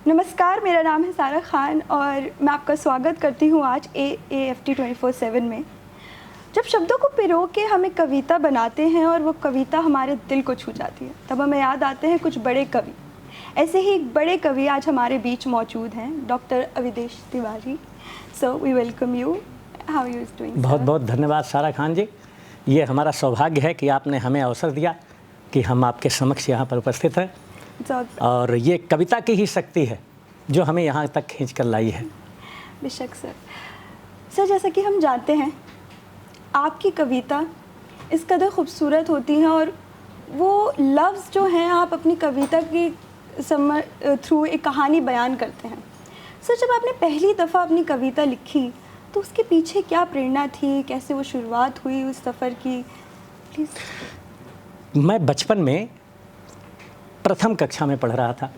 नमस्कार, मेरा नाम है सारा खान और मैं आपका स्वागत करती हूँ आज AAFT 24/7 में। जब शब्दों को पिरो के हम एक कविता बनाते हैं और वो कविता हमारे दिल को छू जाती है, तब हमें याद आते हैं कुछ बड़े कवि। ऐसे ही एक बड़े कवि आज हमारे बीच मौजूद हैं, doctor Avidesh Tiwari. So we welcome you. How you doing? बहुत बहुत धन्यवाद सारा खान जी। ये हमारा सौभाग्य है कि आपने हमें अवसर दिया कि हम आपके समक्ष यहाँ पर उपस्थित हैं, और ये कविता की ही शक्ति है जो हमें यहाँ तक खींच कर लाई है। बेशक सर, जैसा कि हम जानते हैं आपकी कविता इस कदर खूबसूरत होती हैं और वो लफ्ज़ जो हैं आप अपनी कविता की थ्रू एक कहानी बयान करते हैं। सर, जब आपने पहली दफ़ा अपनी कविता लिखी तो उसके पीछे क्या प्रेरणा थी, कैसे वो शुरुआत हुई उस सफ़र की, प्लीज़? मैं बचपन में प्रथम कक्षा में पढ़ रहा था।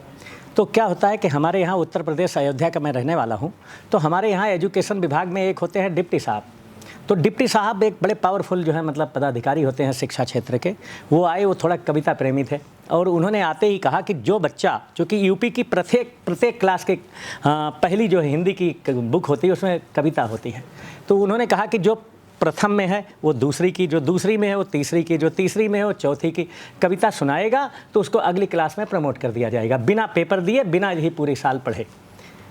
तो क्या होता है कि हमारे यहाँ उत्तर प्रदेश अयोध्या का मैं रहने वाला हूँ, तो हमारे यहाँ एजुकेशन विभाग में एक होते हैं डिप्टी साहब। तो डिप्टी साहब एक बड़े पावरफुल जो है मतलब पदाधिकारी होते हैं शिक्षा क्षेत्र के। वो आए, वो थोड़ा कविता प्रेमी थे और उन्होंने आते ही कहा कि जो बच्चा, जो कि यूपी की प्रत्येक क्लास के पहली जो हिंदी की बुक होती है उसमें कविता होती है, तो उन्होंने कहा कि जो प्रथम में है वो दूसरी की, जो दूसरी में है वो तीसरी की, जो तीसरी में है वो चौथी की कविता सुनाएगा तो उसको अगली क्लास में प्रमोट कर दिया जाएगा, बिना पेपर दिए, बिना ही पूरी साल पढ़े।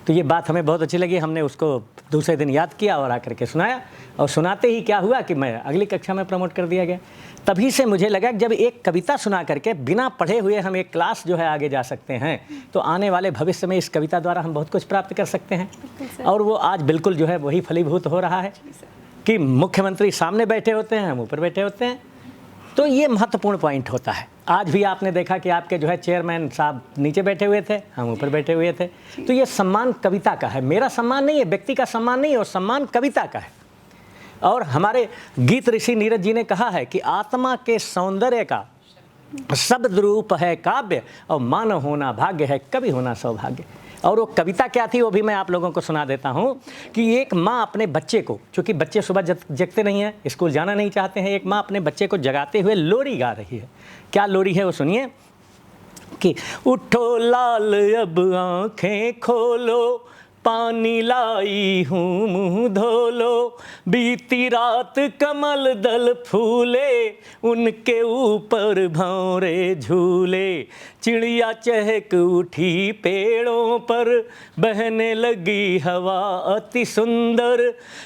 तो ये बात हमें बहुत अच्छी लगी। हमने उसको दूसरे दिन याद किया और आकर के सुनाया, और सुनाते ही क्या हुआ कि मैं अगली कक्षा में प्रमोट कर दिया गया। तभी से मुझे लगा कि जब एक कविता सुना करके बिना पढ़े हुए हम एक क्लास जो है आगे जा सकते हैं, तो आने वाले भविष्य में इस कविता द्वारा हम बहुत कुछ प्राप्त कर सकते हैं। और वो आज बिल्कुल जो है वही फलीभूत हो रहा है कि मुख्यमंत्री सामने बैठे होते हैं, हम ऊपर बैठे होते हैं। तो ये महत्वपूर्ण पॉइंट होता है। आज भी आपने देखा कि आपके जो है चेयरमैन साहब नीचे बैठे हुए थे, हम ऊपर बैठे हुए थे। तो ये सम्मान कविता का है, मेरा सम्मान नहीं है, व्यक्ति का सम्मान नहीं है, और सम्मान कविता का है। और हमारे गीत ऋषि नीरज जी ने कहा है कि आत्मा के सौंदर्य का शब्द रूप है काव्य, और मानव होना भाग्य है, कवि होना सौभाग्य। और वो कविता क्या थी वो भी मैं आप लोगों को सुना देता हूँ कि एक माँ अपने बच्चे को, चूँकि बच्चे सुबह जगते नहीं हैं, स्कूल जाना नहीं चाहते हैं, एक माँ अपने बच्चे को जगाते हुए लोरी गा रही है। क्या लोरी है वो सुनिए कि उठो लाल अब आँखें खोलो, पानी लाई हूँ मुँह धो लो, बीती रात कमल दल फूले, उनके ऊपर भंवरे झूले, चिड़िया चहक उठी पेड़ों पर, बहने लगी हवा अति सुंदर,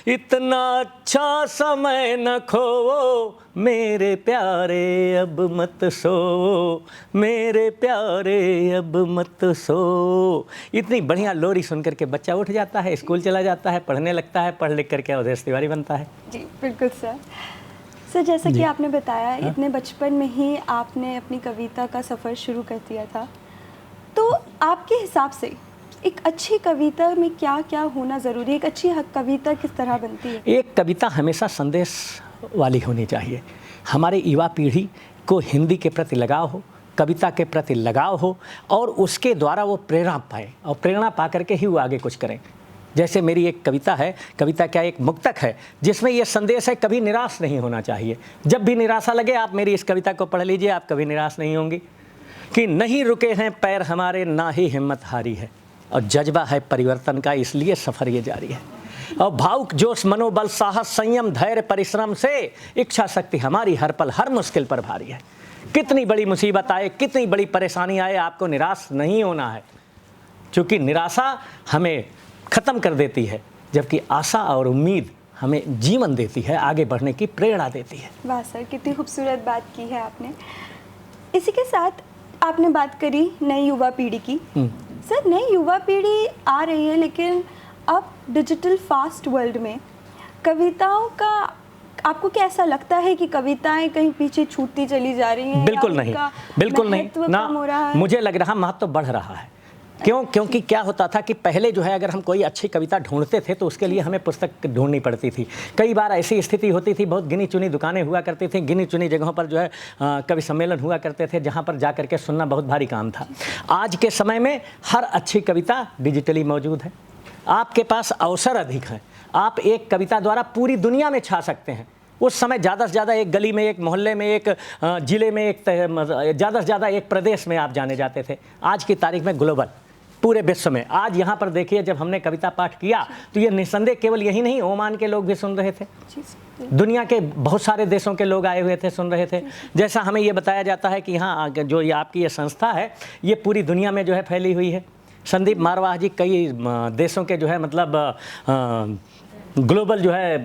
इतना अच्छा समय न खोओ, मेरे प्यारे अब मत सो, मेरे प्यारे अब मत सो। इतनी बढ़िया लोरी सुन करके बच्चा उठ जाता है, स्कूल चला जाता है, पढ़ने लगता है, पढ़ लिख करके अवधेश तिवारी बनता है। जी बिल्कुल सर, जैसा कि आपने बताया इतने बचपन में ही आपने अपनी कविता का सफ़र शुरू कर दिया था, तो आपके हिसाब से एक अच्छी कविता में क्या क्या होना ज़रूरी है? एक अच्छी कविता किस तरह बनती है? एक कविता हमेशा संदेश वाली होनी चाहिए। हमारे युवा पीढ़ी को हिंदी के प्रति लगाव हो, कविता के प्रति लगाव हो, और उसके द्वारा वो प्रेरणा पाए, और प्रेरणा पा करके ही वो आगे कुछ करें। जैसे मेरी एक कविता है, कविता क्या एक मुक्तक है, जिसमें ये संदेश है कभी निराश नहीं होना चाहिए। जब भी निराशा लगे आप मेरी इस कविता को पढ़ लीजिए, आप कभी निराश नहीं होंगी। कि नहीं रुके हैं पैर हमारे, ना ही हिम्मत हारी है, और जज्बा है परिवर्तन का, इसलिए सफ़र ये जारी है। और भावुक जोश, मनोबल, साहस, संयम, धैर्य, परिश्रम से इच्छा शक्ति हमारी हर पल हर मुश्किल पर भारी है। कितनी बड़ी मुसीबत आए, कितनी बड़ी परेशानी आए, आपको निराश नहीं होना है, क्योंकि निराशा हमें ख़त्म कर देती है, जबकि आशा और उम्मीद हमें जीवन देती है, आगे बढ़ने की प्रेरणा देती है। वाह सर, कितनी खूबसूरत बात की है आपने। इसी के साथ आपने बात करी नई युवा पीढ़ी की। सर, नई युवा पीढ़ी आ रही है, लेकिन अब डिजिटल फास्ट वर्ल्ड में कविताओं का आपको क्या ऐसा लगता है कि कविताएं कहीं पीछे छूटती चली जा रही हैं? बिल्कुल नहीं, बिल्कुल नहीं ना, मुझे लग रहा महत्व बढ़ रहा है। क्योंकि क्या होता था कि पहले जो है अगर हम कोई अच्छी कविता ढूंढते थे तो उसके लिए हमें पुस्तक ढूंढनी पड़ती थी। कई बार ऐसी स्थिति होती थी, बहुत गिनी चुनी दुकानें हुआ करती थी, गिनी चुनी जगहों पर जो है कवि सम्मेलन हुआ करते थे, जहाँ पर जा करके सुनना बहुत भारी काम था। आज के समय में हर अच्छी कविता डिजिटली मौजूद है, आपके पास अवसर अधिक है, आप एक कविता द्वारा पूरी दुनिया में छा सकते हैं। उस समय ज़्यादा से ज़्यादा एक गली में, एक मोहल्ले में, एक ज़िले में, एक ज़्यादा से ज़्यादा एक प्रदेश में आप जाने जाते थे। आज की तारीख में ग्लोबल पूरे विश्व में। आज यहाँ पर देखिए, जब हमने कविता पाठ किया तो ये निस्संदेह केवल यही नहीं, ओमान के लोग भी सुन रहे थे, दुनिया के बहुत सारे देशों के लोग आए हुए थे, सुन रहे थे। जैसा हमें ये बताया जाता है कि यहाँ जो ये आपकी ये संस्था है, ये पूरी दुनिया में जो है फैली हुई है। संदीप मारवाह जी कई देशों के जो है मतलब ग्लोबल जो है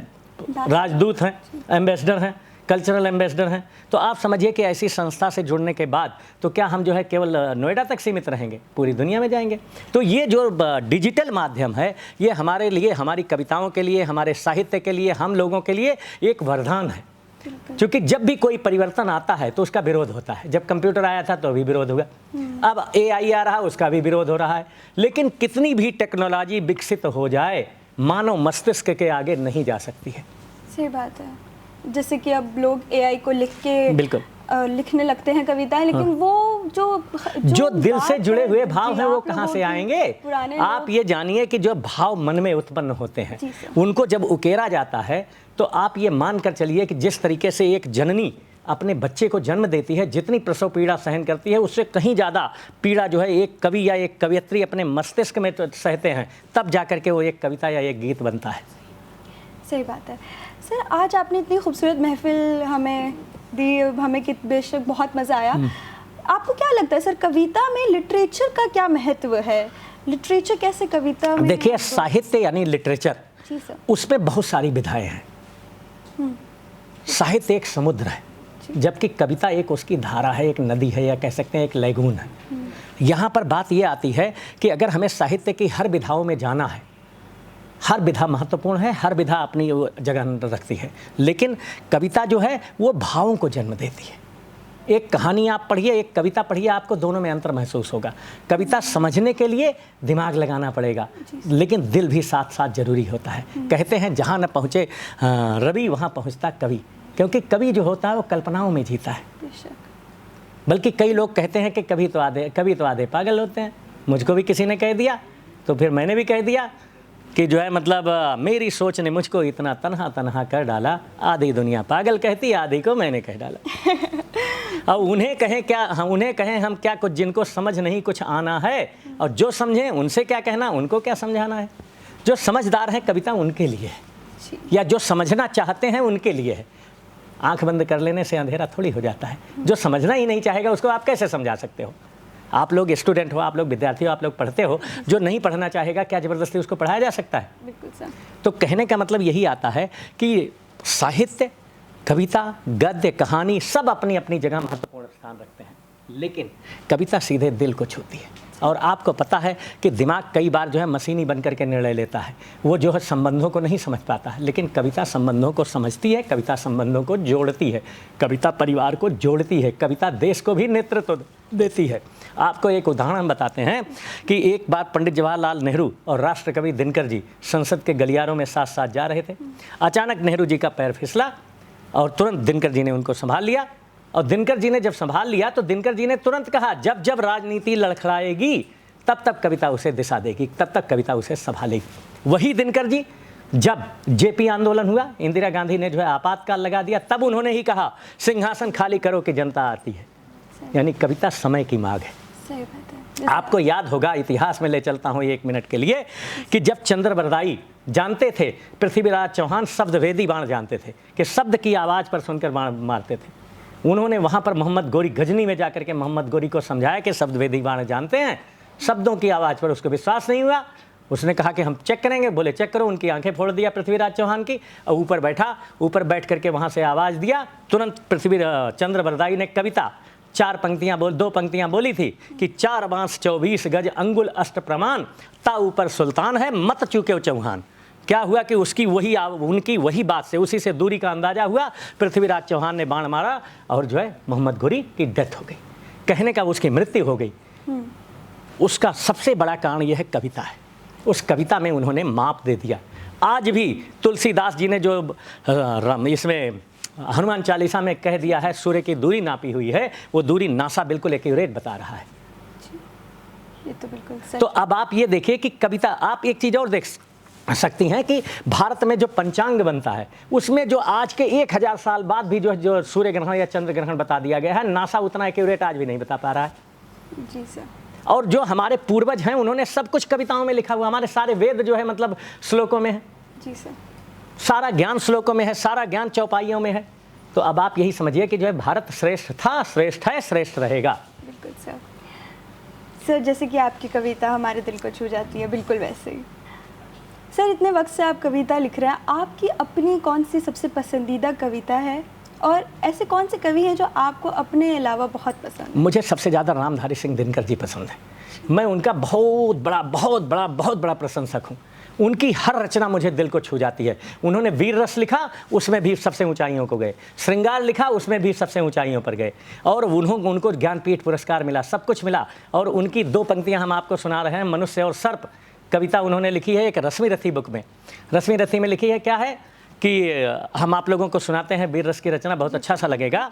राजदूत हैं, एम्बेसडर हैं, कल्चरल एम्बेसडर हैं। तो आप समझिए कि ऐसी संस्था से जुड़ने के बाद तो क्या हम जो है केवल नोएडा तक सीमित रहेंगे, पूरी दुनिया में जाएंगे। तो ये जो डिजिटल माध्यम है, ये हमारे लिए, हमारी कविताओं के लिए, हमारे साहित्य के लिए, हम लोगों के लिए एक वरदान है। क्योंकि जब भी कोई परिवर्तन आता है तो उसका विरोध होता है। जब कंप्यूटर आया था तो भी विरोध हुआ, अब AI आ रहा, उसका भी विरोध हो रहा है। लेकिन कितनी भी टेक्नोलॉजी विकसित हो जाए, मानव मस्तिष्क के आगे नहीं जा सकती है। सही बात है। जैसे कि अब लोग AI को लिख के बिल्कुल लिखने लगते हैं कविताएं, लेकिन वो जो दिल से जुड़े हुए भाव हैं वो कहाँ से आएंगे? आप ये जानिए कि जो भाव मन में उत्पन्न होते हैं, उनको जब उकेरा जाता है तो आप ये मान कर चलिए कि जिस तरीके से एक जननी अपने बच्चे को जन्म देती है, जितनी प्रसव पीड़ा सहन करती है, उससे कहीं ज़्यादा पीड़ा जो है एक कवि या एक कवयित्री अपने मस्तिष्क में तो सहते हैं, तब जा कर के वो एक कविता या एक गीत बनता है। सही बात है। सर, आज आपने इतनी खूबसूरत महफिल हमें दी, हमें कि बेशक बहुत मज़ा आया। आपको क्या लगता है सर, कविता में लिटरेचर का क्या महत्व है? लिटरेचर कैसे कविता में? देखिए, साहित्य यानी लिटरेचर, उसमें बहुत सारी विधाएं हैं। साहित्य एक समुद्र है, जबकि कविता एक उसकी धारा है, एक नदी है, या कह सकते हैं एक लैगून है। यहाँ पर बात ये आती है कि अगर हमें साहित्य की हर विधाओं में जाना है, हर विधा महत्वपूर्ण है, हर विधा अपनी जगह रखती है, लेकिन कविता जो है वो भावों को जन्म देती है। एक कहानी आप पढ़िए, एक कविता पढ़िए, आपको दोनों में अंतर महसूस होगा। कविता समझने के लिए दिमाग लगाना पड़ेगा, लेकिन दिल भी साथ साथ जरूरी होता है। कहते हैं जहाँ न पहुँचे रवि, वहाँ पहुँचता कवि, क्योंकि कवि जो होता है वो कल्पनाओं में जीता है। बल्कि कई लोग कहते हैं कि कवि तो आधे पागल होते हैं। मुझको भी किसी ने कह दिया, तो फिर मैंने भी कह दिया कि जो है मतलब मेरी सोच ने मुझको इतना तन्हा तन्हा कर डाला, आधी दुनिया पागल कहती, आधी को मैंने कह डाला। और उन्हें कहें हम क्या, कुछ जिनको समझ नहीं कुछ आना है, और जो समझें उनसे क्या कहना, उनको क्या समझाना है। जो समझदार है कविता उनके लिए है, या जो समझना चाहते हैं उनके लिए है। आंख बंद कर लेने से अंधेरा थोड़ी हो जाता है। जो समझना ही नहीं चाहेगा उसको आप कैसे समझा सकते हो? आप लोग स्टूडेंट हो, आप लोग विद्यार्थी हो, आप लोग पढ़ते हो, जो नहीं पढ़ना चाहेगा क्या ज़बरदस्ती उसको पढ़ाया जा सकता है? बिल्कुल सर। तो कहने का मतलब यही आता है कि साहित्य, कविता, गद्य, कहानी सब अपनी अपनी जगह महत्वपूर्ण स्थान रखते हैं, लेकिन कविता सीधे दिल को छूती है। और आपको पता है कि दिमाग कई बार जो है मशीनी बन करके निर्णय लेता है, वो जो है संबंधों को नहीं समझ पाता है, लेकिन कविता संबंधों को समझती है, कविता संबंधों को जोड़ती है, कविता परिवार को जोड़ती है, कविता देश को भी नेतृत्व देती है। आपको एक उदाहरण बताते हैं कि एक बार पंडित जवाहरलाल नेहरू और राष्ट्रकवि दिनकर जी संसद के गलियारों में साथ साथ जा रहे थे। अचानक नेहरू जी का पैर फिसला और तुरंत दिनकर जी ने उनको संभाल लिया। और दिनकर जी ने जब संभाल लिया तो दिनकर जी ने तुरंत कहा, जब जब राजनीति लड़खड़ाएगी तब तब कविता उसे दिशा देगी, तब तक कविता उसे संभालेगी। वही दिनकर जी जब जेपी आंदोलन हुआ, इंदिरा गांधी ने जो है आपातकाल लगा दिया, तब उन्होंने ही कहा सिंहासन खाली करो कि जनता आती है। यानी कविता समय की मांग है। सही बात है। आपको याद होगा, इतिहास में ले चलता हूँ 1 मिनट के लिए, कि जब चंद्रबरदाई जानते थे, पृथ्वीराज चौहान शब्दवेदी बाण जानते थे कि शब्द की आवाज़ पर सुनकर बाण मारते थे। उन्होंने वहाँ पर मोहम्मद गोरी, गजनी में जाकर के मोहम्मद गोरी को समझाया कि शब्दवेदी बाण जानते हैं, शब्दों की आवाज़ पर उसको विश्वास नहीं हुआ। उसने कहा कि हम चेक करेंगे। बोले चेक करो। उनकी आंखें फोड़ दिया पृथ्वीराज चौहान की, और ऊपर बैठा, ऊपर बैठ करके वहाँ से आवाज़ दिया। तुरंत चंद्रबरदाई ने कविता 2 पंक्तियां बोली थी कि 4 बांस 24 गज अंगुल अष्ट प्रमाण, ता ऊपर सुल्तान है मत चूके चौहान। क्या हुआ कि उनकी वही बात से, उसी से दूरी का अंदाजा हुआ। पृथ्वीराज चौहान ने बाण मारा और जो है मोहम्मद गोरी की डेथ हो गई, कहने का उसकी मृत्यु हो गई। उसका सबसे बड़ा कारण यह है कविता है। उस कविता में उन्होंने माप दे दिया। आज भी तुलसीदास जी ने जो इसमें हनुमान चालीसा में कह दिया है, सूर्य की दूरी नापी हुई है, वो दूरी नासा बिल्कुल एक्यूरेट बता रहा है। ये तो बिल्कुल सच। तो अब आप ये देखिए कि कविता, आप एक चीज़ और देख सकती हैं कि भारत में जो पंचांग बनता है उसमें जो आज के 1000 साल बाद भी जो सूर्य ग्रहण या चंद्र ग्रहण बता दिया गया है, नासा उतना एक्यूरेट आज भी नहीं बता पा रहा है। जी सर। और जो हमारे पूर्वज हैं उन्होंने सब कुछ कविताओं में लिखा हुआ, हमारे सारे वेद जो है मतलब श्लोकों में है। जी सर। सारा ज्ञान श्लोकों में है, सारा ज्ञान चौपाइयों में है। तो अब आप यही समझिए कि जो है भारत श्रेष्ठ था, श्रेष्ठ है, श्रेष्ठ रहेगा। बिल्कुल सर। सर जैसे कि आपकी कविता हमारे दिल को छू जाती है, बिल्कुल वैसे ही। सर इतने वक्त से आप कविता लिख रहे हैं, आपकी अपनी कौन सी सबसे पसंदीदा कविता है और ऐसे कौन से कवि हैं जो आपको अपने अलावा बहुत पसंद है? मुझे सबसे ज़्यादा रामधारी सिंह दिनकर जी पसंद है। मैं उनका बहुत बड़ा प्रशंसक हूँ। उनकी हर रचना मुझे दिल को छू जाती है। उन्होंने वीर रस लिखा, उसमें भी सबसे ऊंचाइयों को गए। श्रृंगार लिखा, उसमें भी सबसे ऊंचाइयों पर गए। और उनको ज्ञानपीठ पुरस्कार मिला, सब कुछ मिला। और उनकी 2 पंक्तियां हम आपको सुना रहे हैं। मनुष्य और सर्प कविता उन्होंने लिखी है एक रश्मि रथी बुक में। रश्मि रथी में लिखी है क्या है कि हम आप लोगों को सुनाते हैं वीर रस की रचना, बहुत अच्छा सा लगेगा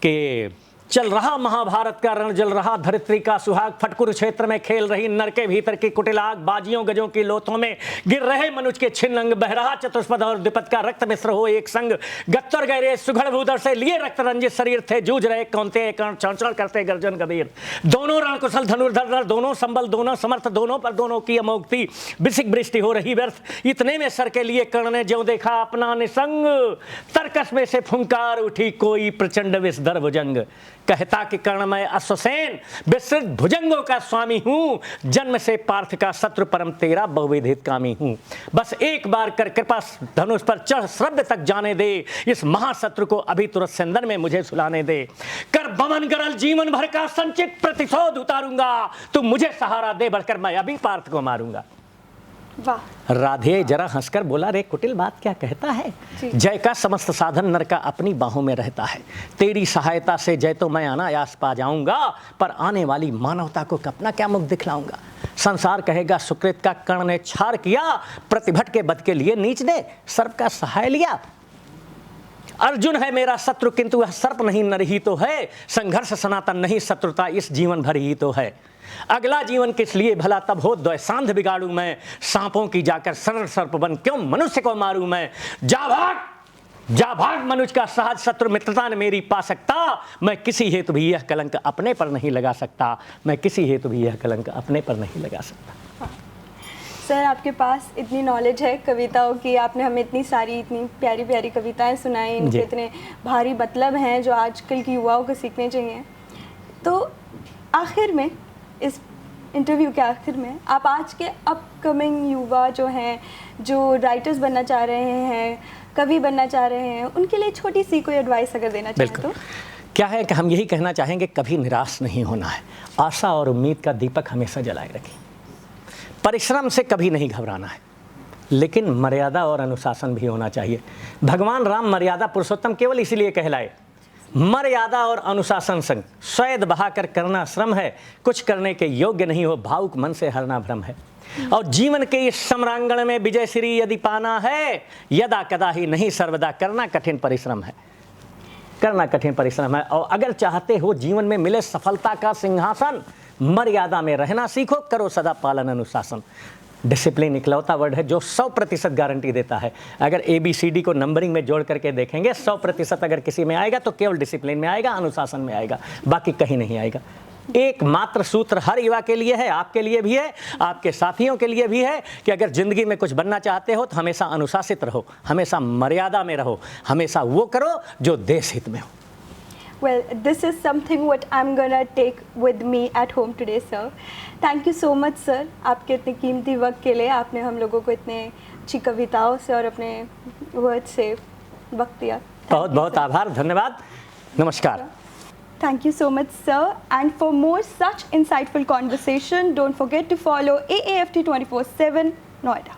कि चल रहा महाभारत का रण, जल रहा धरित्री का सुहाग, फट कुरुक्षेत्र में खेल रही नर के भीतर की कुटिल आग, बाजियों गजों की लोथों में गिर रहे मनुज के छिन्न अंग, बह रहा चतुष्पद और द्विपद का रक्त मिश्र हो एक संग, गत्तर गहरे सुघड़ भूधर से लिए रक्त रंजित शरीर थे, जूझ रहे कौनते कर्ण चौचड़ करते गर्जन कबीर, दोनों रण कुशल धनुर्धर, दोनों संबल, दोनों समर्थ, दोनों पर दोनों की अमोक्ति, बिसिक बृष्टि हो रही व्यर्थ, इतने में सर के लिए कर्ण ने ज्यों देखा अपना निसंग, तरकस में से फुंकार उठी कोई प्रचंड विषधर भुजंग, कहता कि कर्णमय अश्वसेन विस्तृत भुजंगों का स्वामी हूं, जन्म से पार्थ का शत्रु परम तेरा बहुविधित कामी हूं, बस एक बार कर कृपा धनुष पर चढ़ श्रव्य तक जाने दे, इस महाशत्रु को अभी तुरंत सिंदन में मुझे सुलाने दे, कर बमन गरल जीवन भर का संचित प्रतिशोध उतारूंगा, तू मुझे सहारा दे बढ़कर मैं अभी पार्थ को मारूंगा। वाह। राधे जरा हंसकर बोला, रे कुटिल बात क्या कहता है, जय का समस्त साधन नर का अपनी बाहों में रहता है, तेरी सहायता से जय तो मैं अनायास पा जाऊंगा, पर आने वाली मानवता को अपना क्या मुख दिखलाऊंगा, संसार कहेगा सुकृत का कर्ण ने छार किया, प्रतिभट के बद के लिए नीच ने सर्प का सहाय लिया, अर्जुन है मेरा शत्रु किंतु वह सर्प नहीं नर ही तो है, संघर्ष सनातन नहीं शत्रुता इस जीवन भर ही तो है, अगला जीवन किस लिए भला तब हो द्वैसांध बिगाड़ू मैं, सांपों की जाकर सरल सर्प बन क्यों मनुष्य को मारूं मैं, जा भाग मनुष्य का सहज शत्रु मित्रता ने मेरी पा सकता, मैं किसी हेतु भी यह कलंक अपने पर नहीं लगा सकता, मैं किसी हेतु भी यह कलंक अपने पर नहीं लगा सकता। सर आपके पास इतनी नॉलेज है कविताओं की, आपने हमें इतनी सारी इतनी प्यारी प्यारी कविताएं सुनाई, इनके इतने भारी मतलब हैं जो आजकल की युवाओं को सीखने चाहिए। तो आखिर में, इस इंटरव्यू के आखिर में, आप आज के अपकमिंग युवा जो हैं, जो राइटर्स बनना चाह रहे हैं, कवि बनना चाह रहे हैं, उनके लिए छोटी सी कोई एडवाइस अगर देना चाहें तो? क्या है कि हम यही कहना चाहेंगे, कभी निराश नहीं होना है, आशा और उम्मीद का दीपक हमेशा जलाए रखें, परिश्रम से कभी नहीं घबराना है, लेकिन मर्यादा और अनुशासन भी होना चाहिए। भगवान राम मर्यादा पुरुषोत्तम केवल इसीलिए कहलाए, मर्यादा और अनुशासन संग स्वेद बहाकर करना श्रम है, कुछ करने के योग्य नहीं हो भावुक मन से हरना भ्रम है, और जीवन के इस सम्रांगण में विजय श्री यदि पाना है, यदा कदा ही नहीं सर्वदा करना कठिन परिश्रम है, करना कठिन परिश्रम है, और अगर चाहते हो जीवन में मिले सफलता का सिंहासन, मर्यादा में रहना सीखो, करो सदा पालन अनुशासन। डिसिप्लिन इकलौता वर्ड है जो 100% गारंटी देता है। अगर ABCD को नंबरिंग में जोड़ करके देखेंगे, 100% अगर किसी में आएगा तो केवल डिसिप्लिन में आएगा, अनुशासन में आएगा, बाकी कहीं नहीं आएगा। एकमात्र सूत्र हर युवा के लिए है, आपके लिए भी है, आपके साथियों के लिए भी है, कि अगर जिंदगी में कुछ बनना चाहते हो तो हमेशा अनुशासित रहो, हमेशा मर्यादा में रहो, हमेशा वो करो जो देश हित में हो। Well, this is something what I'm gonna take with me at home today, sir. Thank you so much, sir. आपके इतने कीमती वक्त के लिए, आपने हम लोगों को इतने अच्छी कविताओं से और अपने वर्ड से वक्त दिया। बहुत बहुत आभार, धन्यवाद, नमस्कार। Thank you so much, sir. And for more such insightful conversation, don't forget to follow AAFT 24/7 Noida.